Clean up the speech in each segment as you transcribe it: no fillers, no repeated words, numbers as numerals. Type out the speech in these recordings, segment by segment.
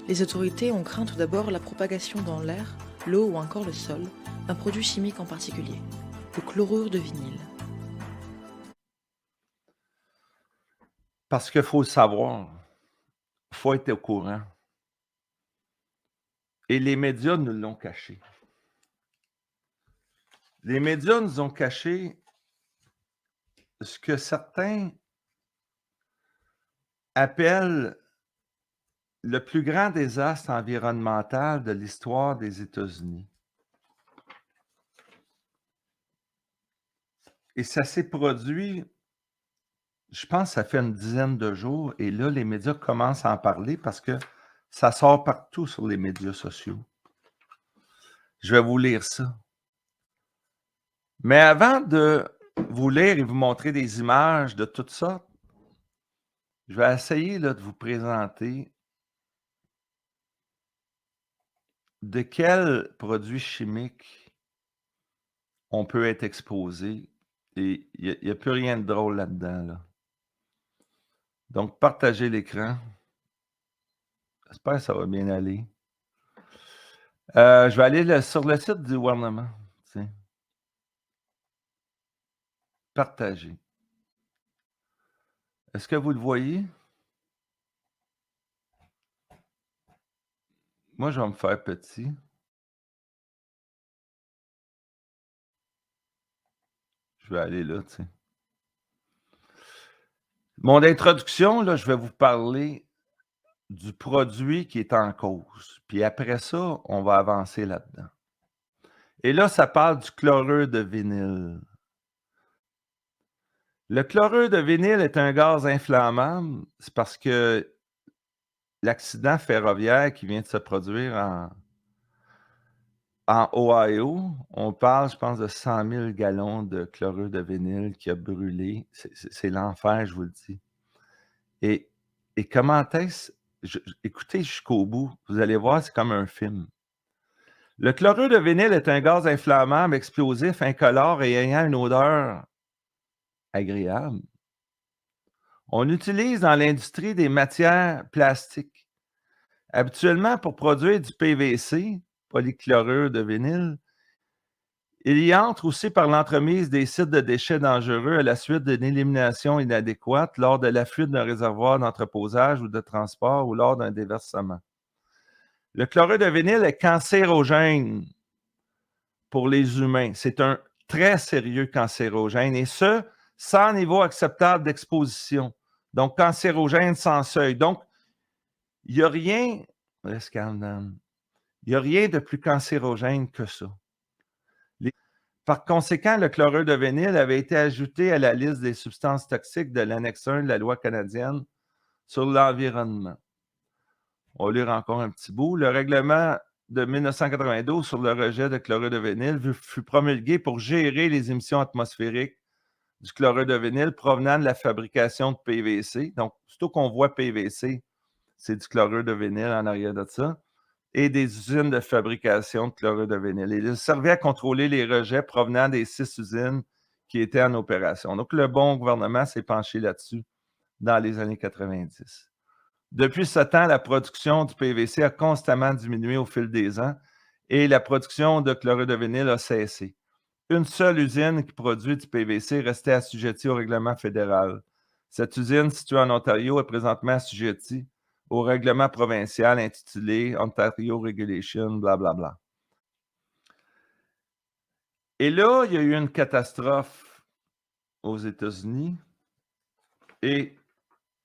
Les autorités ont craint tout d'abord la propagation dans l'air, l'eau ou encore le sol d'un produit chimique en particulier, le chlorure de vinyle. Parce qu'il faut le savoir, il faut être au courant. Et les médias nous l'ont caché. Les médias nous ont caché ce que certains appellent le plus grand désastre environnemental de l'histoire des États-Unis. Et ça s'est produit, je pense que ça fait une dizaine de jours, et là, les médias commencent à en parler parce que ça sort partout sur les médias sociaux. Je vais vous lire ça. Mais avant de vous lire et vous montrer des images de toutes sortes, je vais essayer là, de vous présenter de quels produits chimiques on peut être exposé. Et il n'y a plus rien de drôle là-dedans. Là. Donc, partagez l'écran. J'espère que ça va bien aller. Je vais aller sur le site du gouvernement. Tiens. Partager. Est-ce que vous le voyez? Moi, je vais me faire petit. Je vais aller là, tu sais. Mon introduction, là, je vais vous parler du produit qui est en cause. Puis après ça, on va avancer là-dedans. Et là, ça parle du chlorure de vinyle. Le chlorure de vinyle est un gaz inflammable. C'est parce que l'accident ferroviaire qui vient de se produire en Ohio, on parle, je pense, de 100 000 gallons de chlorure de vinyle qui a brûlé. C'est l'enfer, je vous le dis. Et, et comment est-ce... écoutez jusqu'au bout, vous allez voir, c'est comme un film. Le chlorure de vinyle est un gaz inflammable, explosif, incolore et ayant une odeur agréable. On utilise dans l'industrie des matières plastiques. Habituellement, pour produire du PVC, polychlorure de vinyle, il y entre aussi par l'entremise des sites de déchets dangereux à la suite d'une élimination inadéquate lors de la fuite d'un réservoir d'entreposage ou de transport ou lors d'un déversement. Le chlorure de vinyle est cancérogène pour les humains. C'est un très sérieux cancérogène et ce, sans niveau acceptable d'exposition. Donc, cancérogène sans seuil. Donc, il n'y a rien, il n'y a rien de plus cancérogène que ça. Par conséquent, le chlorure de vinyle avait été ajouté à la liste des substances toxiques de l'annexe 1 de la loi canadienne sur l'environnement. On va lire encore un petit bout. Le règlement de 1992 sur le rejet de chlorure de vinyle fut promulgué pour gérer les émissions atmosphériques du chlorure de vinyle provenant de la fabrication de PVC. Donc, surtout qu'on voit PVC, c'est du chlorure de vinyle en arrière de ça, et des usines de fabrication de chlorure de vinyle. Il servait à contrôler les rejets provenant des 6 usines qui étaient en opération. Donc, le bon gouvernement s'est penché là-dessus dans les années 90. Depuis ce temps, la production du PVC a constamment diminué au fil des ans et la production de chlorure de vinyle a cessé. Une seule usine qui produit du PVC restait assujettie au règlement fédéral. Cette usine, située en Ontario, est présentement assujettie au règlement provincial intitulé Ontario Regulation, blablabla. Et là, il y a eu une catastrophe aux États-Unis et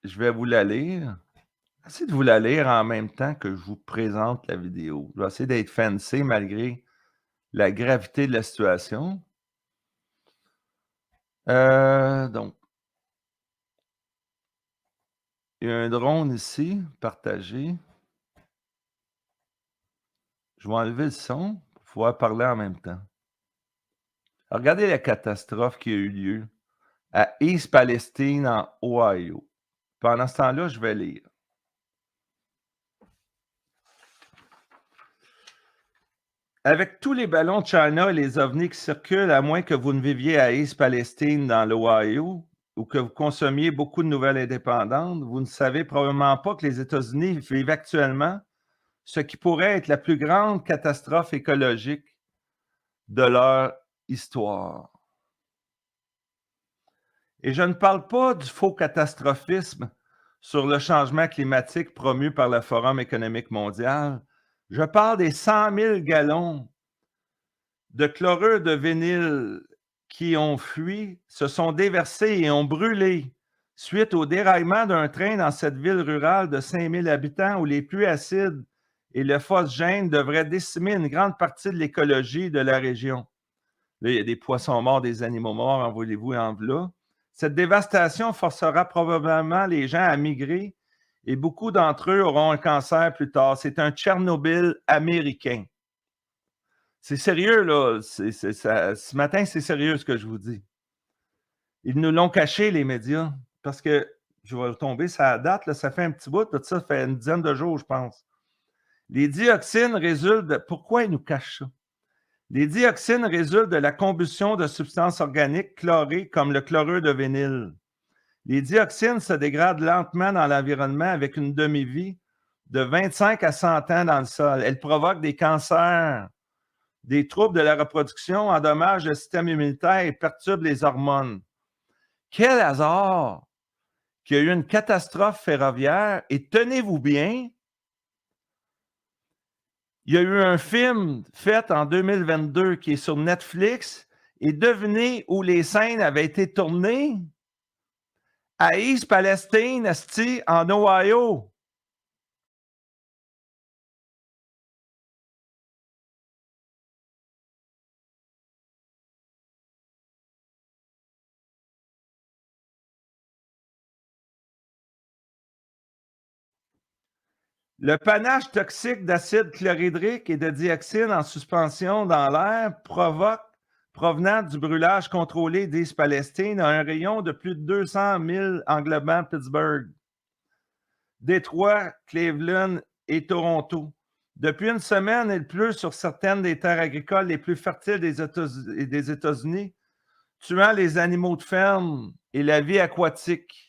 je vais vous la lire. Essayez de vous la lire en même temps que je vous présente la vidéo. Je vais essayer d'être fancy malgré la gravité de la situation. Donc, il y a un drone ici, partagé. Je vais enlever le son pour pouvoir parler en même temps. Alors, regardez la catastrophe qui a eu lieu à East Palestine, en Ohio. Pendant ce temps-là, je vais lire. Avec tous les ballons de China et les ovnis qui circulent, à moins que vous ne viviez à East Palestine dans l'Ohio ou que vous consommiez beaucoup de nouvelles indépendantes, vous ne savez probablement pas que les États-Unis vivent actuellement ce qui pourrait être la plus grande catastrophe écologique de leur histoire. Et je ne parle pas du faux catastrophisme sur le changement climatique promu par le Forum économique mondial. Je parle des 100 000 gallons de chlorure de vinyle qui ont fui, se sont déversés et ont brûlé suite au déraillement d'un train dans cette ville rurale de 5 000 habitants où les pluies acides et le phosgène devraient décimer une grande partie de l'écologie de la région. Là, il y a des poissons morts, des animaux morts, en voulez-vous et en voilà. Cette dévastation forcera probablement les gens à migrer et beaucoup d'entre eux auront un cancer plus tard. C'est un Tchernobyl américain. C'est sérieux, là. Ce matin, c'est sérieux ce que je vous dis. Ils nous l'ont caché, les médias, parce que, je vais tomber sur la date, là, ça fait un petit bout, tout ça fait une dizaine de jours, je pense. Les dioxines résultent de... Pourquoi ils nous cachent ça? Les dioxines résultent de la combustion de substances organiques chlorées comme le chlorure de vinyle. Les dioxines se dégradent lentement dans l'environnement avec une demi-vie de 25 à 100 ans dans le sol. Elles provoquent des cancers, des troubles de la reproduction, endommagent le système immunitaire et perturbent les hormones. Quel hasard qu'il y a eu une catastrophe ferroviaire et tenez-vous bien, il y a eu un film fait en 2022 qui est sur Netflix et devinez où les scènes avaient été tournées? À East Palestine, en Ohio. Le panache toxique d'acide chlorhydrique et de dioxine en suspension dans l'air provenant du brûlage contrôlé d'East Palestine a un rayon de plus de 200 000 englobant Pittsburgh, Détroit, Cleveland et Toronto. Depuis une semaine, il pleut sur certaines des terres agricoles les plus fertiles des États-Unis, tuant les animaux de ferme et la vie aquatique.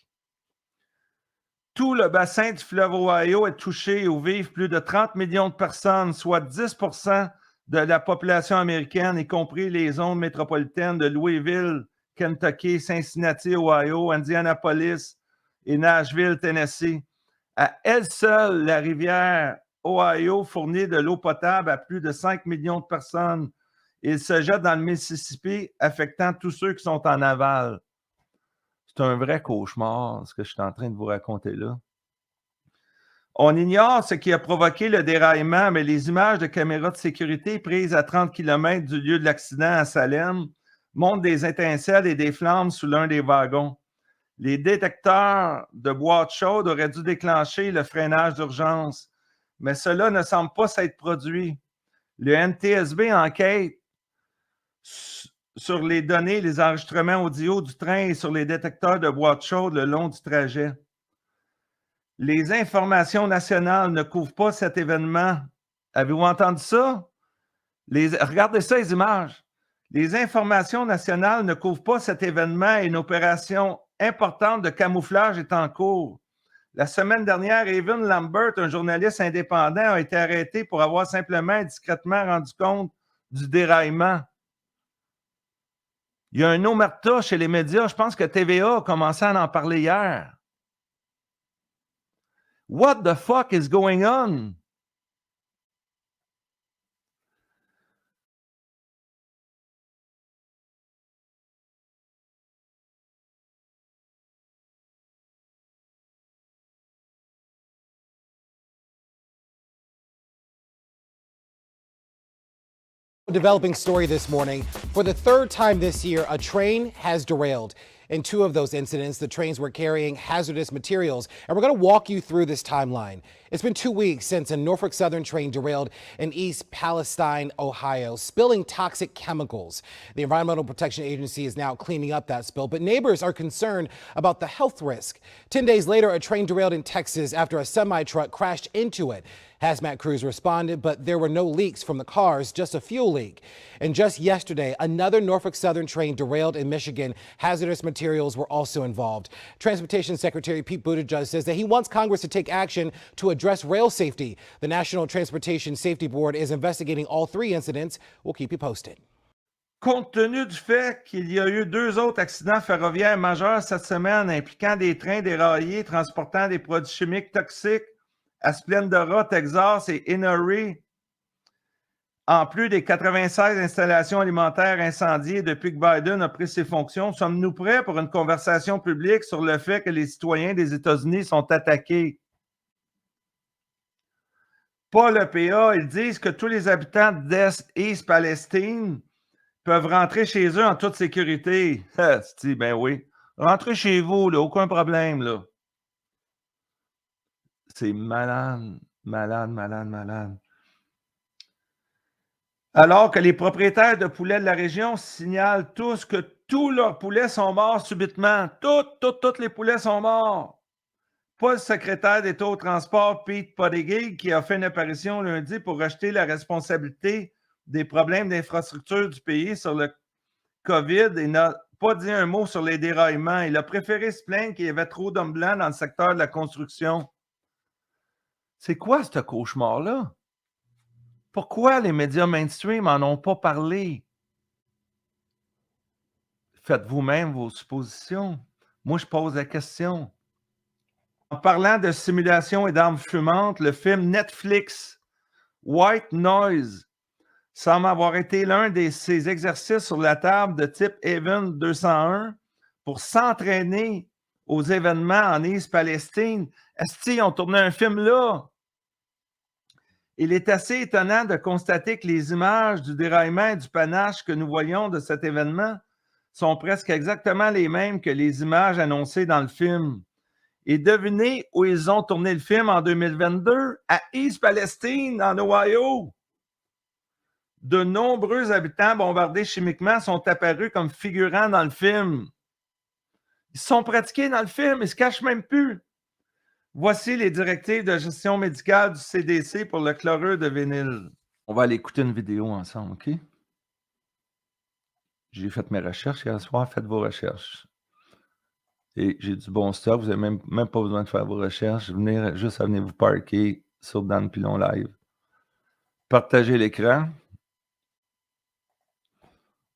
Tout le bassin du fleuve Ohio est touché où vivent plus de 30 millions de personnes, soit 10% de la population américaine, y compris les zones métropolitaines de Louisville, Kentucky, Cincinnati, Ohio, Indianapolis et Nashville, Tennessee. À elle seule, la rivière Ohio fournit de l'eau potable à plus de 5 millions de personnes. Il se jette dans le Mississippi, affectant tous ceux qui sont en aval. C'est un vrai cauchemar, ce que je suis en train de vous raconter là. On ignore ce qui a provoqué le déraillement, mais les images de caméras de sécurité prises à 30 km du lieu de l'accident à Salem montrent des étincelles et des flammes sous l'un des wagons. Les détecteurs de boîtes chaudes auraient dû déclencher le freinage d'urgence, mais cela ne semble pas s'être produit. Le NTSB enquête sur les données, les enregistrements audio du train et sur les détecteurs de boîtes chaudes le long du trajet. Les informations nationales ne couvrent pas cet événement. Avez-vous entendu ça? Regardez ça, les images. Les informations nationales ne couvrent pas cet événement et une opération importante de camouflage est en cours. La semaine dernière, Evan Lambert, un journaliste indépendant, a été arrêté pour avoir simplement et discrètement rendu compte du déraillement. Il y a un omerta chez les médias. Je pense que TVA a commencé à en parler hier. What the fuck is going on? Developing story this morning. For the third time this year, a train has derailed. In two of those incidents, the trains were carrying hazardous materials, and we're going to walk you through this timeline. It's been 2 weeks since a Norfolk Southern train derailed in East Palestine, Ohio, spilling toxic chemicals. The Environmental Protection Agency is now cleaning up that spill, but neighbors are concerned about the health risk. 10 days later, a train derailed in Texas after a semi-truck crashed into it. Hazmat crews responded, but there were no leaks from the cars, just a fuel leak. And just yesterday, another Norfolk Southern train derailed in Michigan. Hazardous materials materials were also involved. Transportation Secretary Pete Buttigieg says that he wants Congress to take action to address rail safety. The National Transportation Safety Board is investigating all 3 incidents. We'll keep you posted. Compte tenu du fait qu'il y a eu 2 autres accidents ferroviaires majeurs cette semaine impliquant des trains déraillés transportant des produits chimiques toxiques à Splendora, Texas et Inouye, en plus des 96 installations alimentaires incendiées depuis que Biden a pris ses fonctions, sommes-nous prêts pour une conversation publique sur le fait que les citoyens des États-Unis sont attaqués? Pas le PA, ils disent que tous les habitants d'East Palestine peuvent rentrer chez eux en toute sécurité. Ben oui. Rentrez chez vous, là, aucun problème, là. C'est malade, malade, malade, malade. Alors que les propriétaires de poulets de la région signalent tous que tous leurs poulets sont morts subitement. Tous les poulets sont morts. Pas le secrétaire d'État au transport, Pete Buttigieg, qui a fait une apparition lundi pour rejeter la responsabilité des problèmes d'infrastructure du pays sur le COVID et n'a pas dit un mot sur les déraillements. Il a préféré se plaindre qu'il y avait trop d'hommes blancs dans le secteur de la construction. C'est quoi ce cauchemar-là? Pourquoi les médias mainstream n'en ont pas parlé? Faites vous-même vos suppositions. Moi, je pose la question. En parlant de simulation et d'armes fumantes, le film Netflix White Noise semble avoir été l'un de ces exercices sur la table de type Event 201 pour s'entraîner aux événements en East Palestine. Est-ce qu'ils ont tourné un film là? Il est assez étonnant de constater que les images du déraillement et du panache que nous voyons de cet événement sont presque exactement les mêmes que les images annoncées dans le film. Et devinez où ils ont tourné le film en 2022? À East Palestine, en Ohio. De nombreux habitants bombardés chimiquement sont apparus comme figurants dans le film. Ils sont pratiqués dans le film, ils ne se cachent même plus. Voici les directives de gestion médicale du CDC pour le chlorure de vinyle. On va aller écouter une vidéo ensemble, OK? J'ai fait mes recherches hier soir, faites vos recherches. Et j'ai du bon stock, vous n'avez même pas besoin de faire vos recherches. Juste à venir vous parker sur Dan Pilon Live. Partagez l'écran.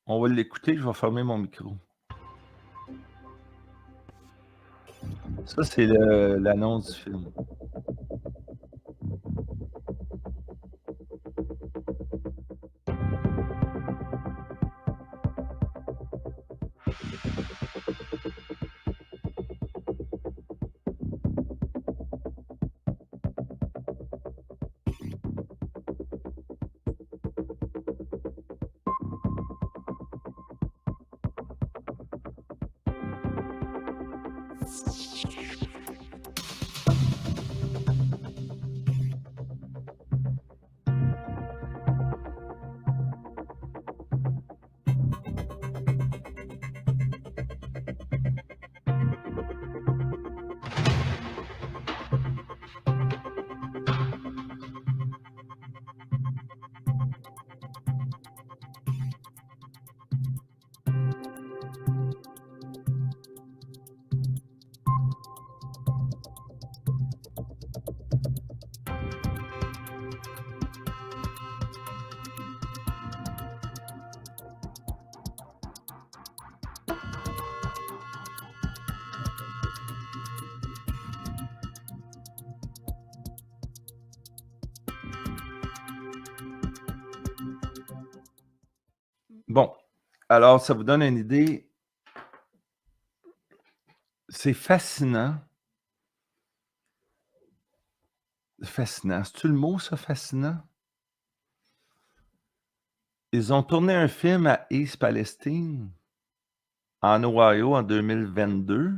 On va l'écouter, je vais fermer mon micro. Ça, c'est l'annonce du film. Bon, alors ça vous donne une idée. C'est fascinant. Fascinant. C'est-tu le mot, ça, fascinant? Ils ont tourné un film à East Palestine, en Ohio, en 2022,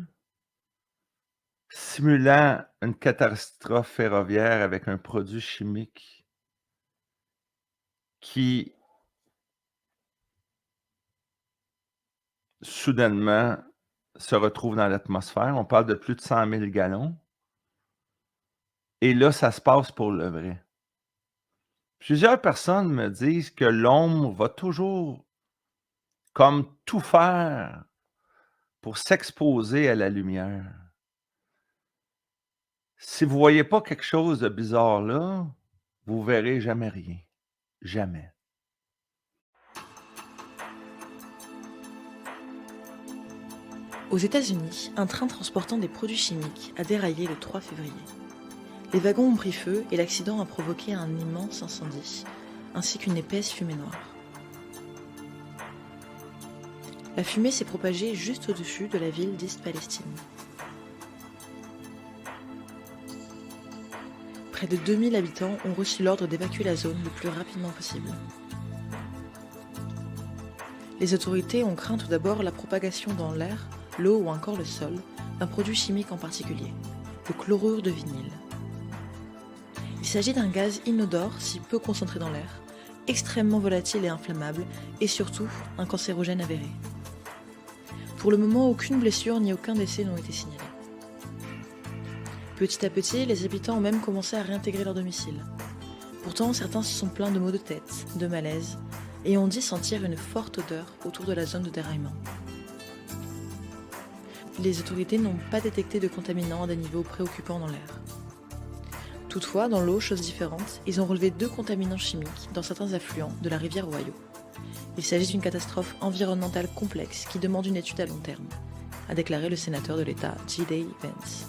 simulant une catastrophe ferroviaire avec un produit chimique qui, soudainement, se retrouve dans l'atmosphère. On parle de plus de 100 000 gallons. Et là, ça se passe pour le vrai. Plusieurs personnes me disent que l'ombre va toujours comme tout faire pour s'exposer à la lumière. Si vous voyez pas quelque chose de bizarre là, vous verrez jamais rien. Jamais. Aux États-Unis, un train transportant des produits chimiques a déraillé le 3 février. Les wagons ont pris feu et l'accident a provoqué un immense incendie, ainsi qu'une épaisse fumée noire. La fumée s'est propagée juste au-dessus de la ville d'East Palestine. Près de 2000 habitants ont reçu l'ordre d'évacuer la zone le plus rapidement possible. Les autorités ont craint tout d'abord la propagation dans l'air, l'eau ou encore le sol d'un produit chimique en particulier, le chlorure de vinyle. Il s'agit d'un gaz inodore si peu concentré dans l'air, extrêmement volatile et inflammable, et surtout un cancérogène avéré. Pour le moment, aucune blessure ni aucun décès n'ont été signalés. Petit à petit, les habitants ont même commencé à réintégrer leur domicile. Pourtant, certains se sont plaints de maux de tête, de malaise, et ont dit sentir une forte odeur autour de la zone de déraillement. Les autorités n'ont pas détecté de contaminants à des niveaux préoccupants dans l'air. Toutefois, dans l'eau, chose différente, ils ont relevé 2 contaminants chimiques dans certains affluents de la rivière Ohio. Il s'agit d'une catastrophe environnementale complexe qui demande une étude à long terme, a déclaré le sénateur de l'État J.D. Vance.